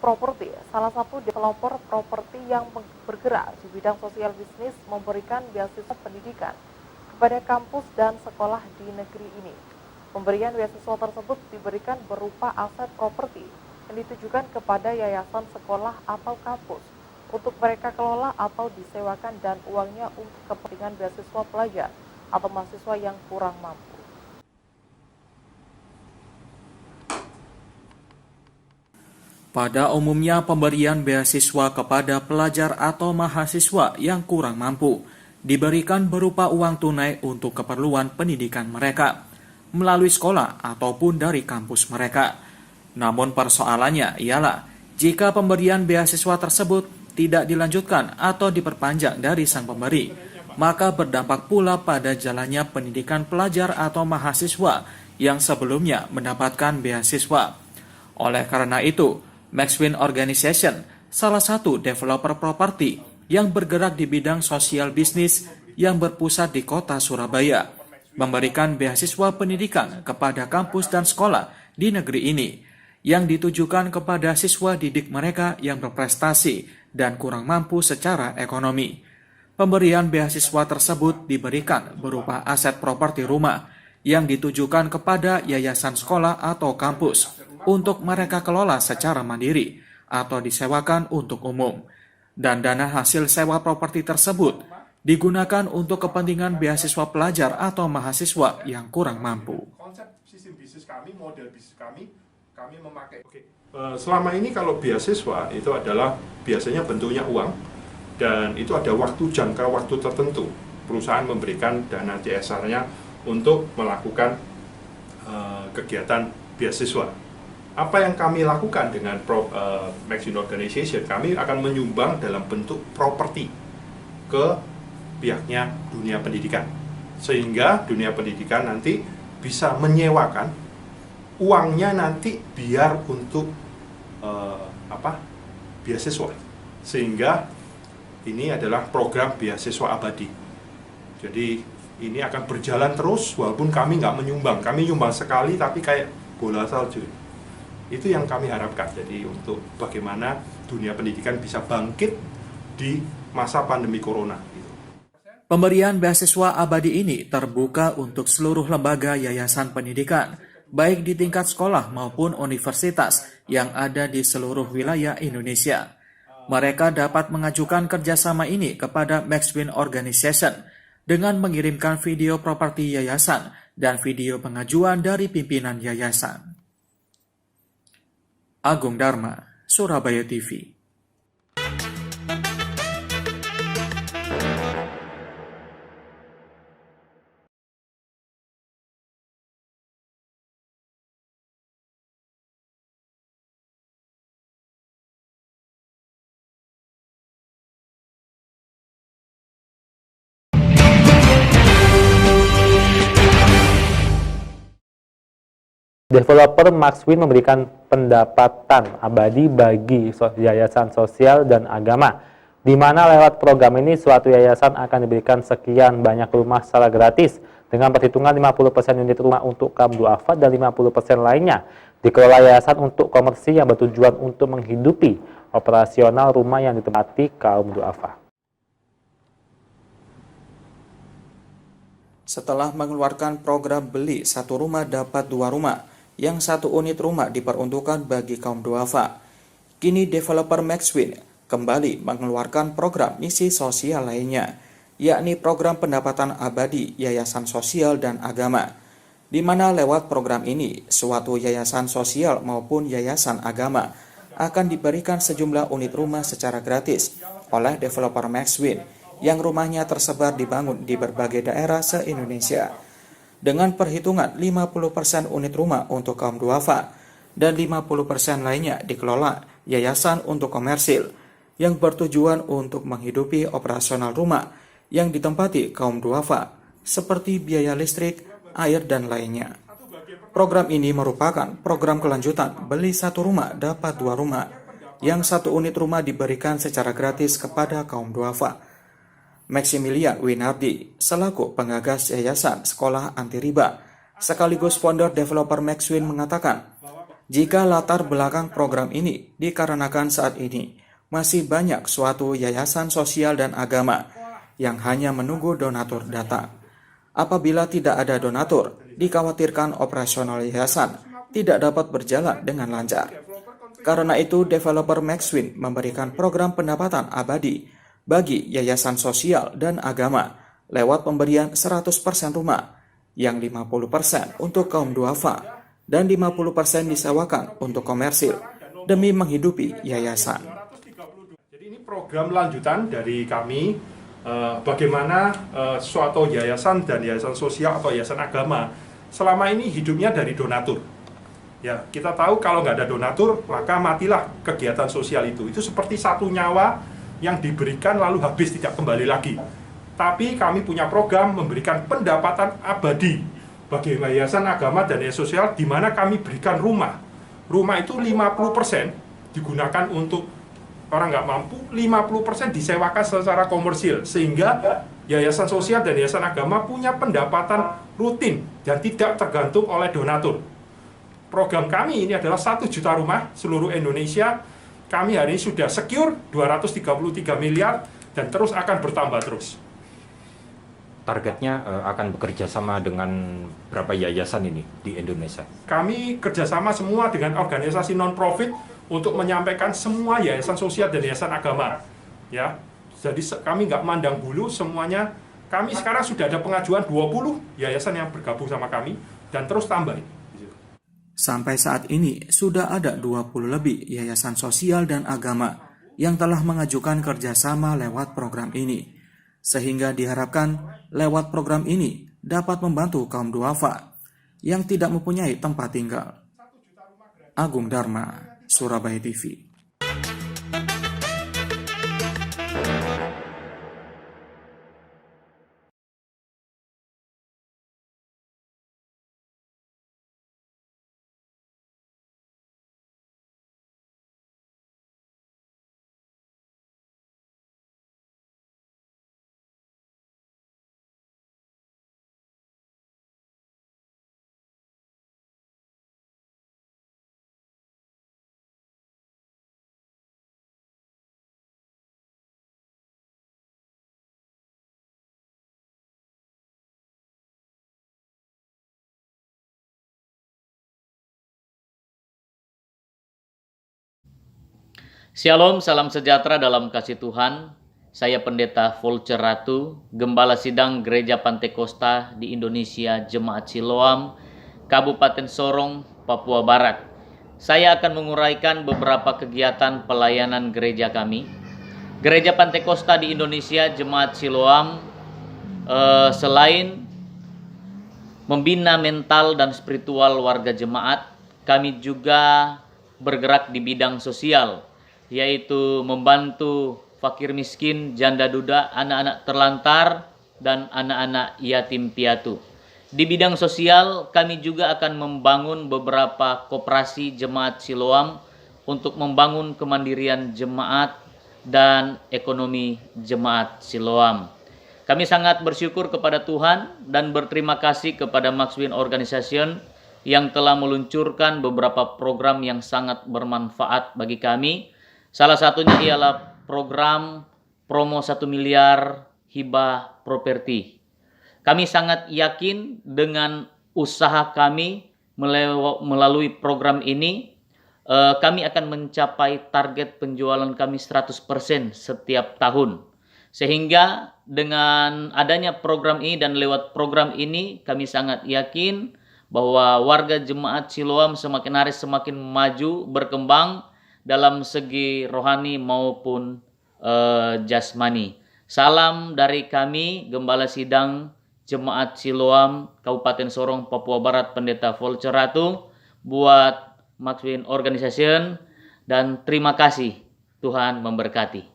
Property, salah satu developer properti yang bergerak di bidang sosial bisnis, memberikan beasiswa pendidikan kepada kampus dan sekolah di negeri ini. Pemberian beasiswa tersebut diberikan berupa aset properti yang ditujukan kepada yayasan sekolah atau kampus untuk mereka kelola atau disewakan, dan uangnya untuk kepentingan beasiswa pelajar atau mahasiswa yang kurang mampu. Pada umumnya, pemberian beasiswa kepada pelajar atau mahasiswa yang kurang mampu diberikan berupa uang tunai untuk keperluan pendidikan mereka, melalui sekolah ataupun dari kampus mereka. Namun persoalannya ialah, jika pemberian beasiswa tersebut tidak dilanjutkan atau diperpanjang dari sang pemberi, maka berdampak pula pada jalannya pendidikan pelajar atau mahasiswa yang sebelumnya mendapatkan beasiswa. Oleh karena itu, Maxwin Organization, salah satu developer properti yang bergerak di bidang sosial bisnis yang berpusat di kota Surabaya, memberikan beasiswa pendidikan kepada kampus dan sekolah di negeri ini, yang ditujukan kepada siswa didik mereka yang berprestasi dan kurang mampu secara ekonomi. Pemberian beasiswa tersebut diberikan berupa aset properti rumah yang ditujukan kepada yayasan sekolah atau kampus untuk mereka kelola secara mandiri atau disewakan untuk umum. Dan dana hasil sewa properti tersebut digunakan untuk kepentingan beasiswa pelajar atau mahasiswa yang kurang mampu. Konsep sistem bisnis kami, model bisnis kami memakai. Selama ini kalau beasiswa itu adalah biasanya bentuknya uang, dan itu ada waktu, jangka waktu tertentu. Perusahaan memberikan dana CSR-nya untuk melakukan kegiatan beasiswa. Apa yang kami lakukan dengan Maxwin Organization, kami akan menyumbang dalam bentuk properti ke pihaknya dunia pendidikan, sehingga dunia pendidikan nanti bisa menyewakan uangnya nanti biar untuk beasiswa, sehingga ini adalah program beasiswa abadi. Jadi ini akan berjalan terus walaupun kami nggak menyumbang, kami nyumbang sekali tapi kayak bola salju. Itu yang kami harapkan, jadi untuk bagaimana dunia pendidikan bisa bangkit di masa pandemi corona. Pemberian beasiswa abadi ini terbuka untuk seluruh lembaga yayasan pendidikan, baik di tingkat sekolah maupun universitas yang ada di seluruh wilayah Indonesia. Mereka dapat mengajukan kerjasama ini kepada Maxwin Organization dengan mengirimkan video properti yayasan dan video pengajuan dari pimpinan yayasan. Agung Dharma, Surabaya TV. Developer Maxwin memberikan pendapatan abadi bagi yayasan sosial dan agama, di mana lewat program ini suatu yayasan akan diberikan sekian banyak rumah secara gratis, dengan perhitungan 50% unit rumah untuk kaum duafa dan 50% lainnya dikelola yayasan untuk komersil yang bertujuan untuk menghidupi operasional rumah yang ditempati kaum duafa. Setelah mengeluarkan program beli satu rumah dapat dua rumah, yang satu unit rumah diperuntukkan bagi kaum duafa, kini developer Maxwin kembali mengeluarkan program misi sosial lainnya, yakni program pendapatan abadi yayasan sosial dan agama, di mana lewat program ini suatu yayasan sosial maupun yayasan agama akan diberikan sejumlah unit rumah secara gratis oleh developer Maxwin yang rumahnya tersebar dibangun di berbagai daerah se-Indonesia, dengan perhitungan 50% unit rumah untuk kaum duafa dan 50% lainnya dikelola yayasan untuk komersil yang bertujuan untuk menghidupi operasional rumah yang ditempati kaum duafa seperti biaya listrik, air, dan lainnya. Program ini merupakan program kelanjutan beli satu rumah dapat dua rumah, yang satu unit rumah diberikan secara gratis kepada kaum duafa. Maximilian Winardi, selaku pengagas Yayasan Sekolah Anti Riba, sekaligus founder developer Maxwin, mengatakan, jika latar belakang program ini dikarenakan saat ini masih banyak suatu yayasan sosial dan agama yang hanya menunggu donatur datang. Apabila tidak ada donatur, dikhawatirkan operasional yayasan tidak dapat berjalan dengan lancar. Karena itu, developer Maxwin memberikan program pendapatan abadi bagi yayasan sosial dan agama lewat pemberian 100% rumah, yang 50% untuk kaum duafa dan 50% disewakan untuk komersil demi menghidupi yayasan. Jadi ini program lanjutan dari kami, bagaimana suatu yayasan dan yayasan sosial atau yayasan agama selama ini hidupnya dari donatur. Ya, kita tahu kalau nggak ada donatur, maka matilah kegiatan sosial itu. Itu seperti satu nyawa yang diberikan lalu habis tidak kembali lagi. Tapi kami punya program memberikan pendapatan abadi bagi yayasan agama dan yayasan sosial, di mana kami berikan rumah. Rumah itu 50% digunakan untuk orang nggak mampu, 50% disewakan secara komersil, sehingga yayasan sosial dan yayasan agama punya pendapatan rutin dan tidak tergantung oleh donatur. Program kami ini adalah 1 juta rumah seluruh Indonesia. Kami hari ini sudah secure 233 miliar dan terus akan bertambah terus. Targetnya akan bekerja sama dengan berapa yayasan ini di Indonesia? Kami kerjasama semua dengan organisasi non-profit untuk menyampaikan semua yayasan sosial dan yayasan agama. Ya, jadi kami nggak mandang bulu semuanya. Kami sekarang sudah ada pengajuan 20 yayasan yang bergabung sama kami dan terus tambah. Sampai saat ini sudah ada 20 lebih yayasan sosial dan agama yang telah mengajukan kerjasama lewat program ini. Sehingga diharapkan lewat program ini dapat membantu kaum duafa yang tidak mempunyai tempat tinggal. Agung Dharma, Surabaya TV. Shalom, salam sejahtera dalam kasih Tuhan. Saya Pendeta Volker Ratu, Gembala Sidang Gereja Pantekosta di Indonesia Jemaat Siloam, Kabupaten Sorong, Papua Barat. Saya akan menguraikan beberapa kegiatan pelayanan gereja kami. Gereja Pantekosta di Indonesia Jemaat Siloam selain membina mental dan spiritual warga jemaat, kami juga bergerak di bidang sosial, yaitu membantu fakir miskin, janda duda, anak-anak terlantar, dan anak-anak yatim piatu. Di bidang sosial, kami juga akan membangun beberapa koperasi jemaat Siloam untuk membangun kemandirian jemaat dan ekonomi jemaat Siloam. Kami sangat bersyukur kepada Tuhan dan berterima kasih kepada Maxwin Organization yang telah meluncurkan beberapa program yang sangat bermanfaat bagi kami. Salah satunya ialah program promo 1 miliar hibah properti. Kami sangat yakin dengan usaha kami melalui program ini, kami akan mencapai target penjualan kami 100% setiap tahun. Sehingga dengan adanya program ini dan lewat program ini, kami sangat yakin bahwa warga jemaat Siloam semakin hari semakin maju, berkembang dalam segi rohani maupun jasmani. Salam dari kami, Gembala Sidang Jemaat Siloam, Kabupaten Sorong, Papua Barat, Pendeta Volker Ratu, buat Maxwin Organization, dan terima kasih. Tuhan memberkati.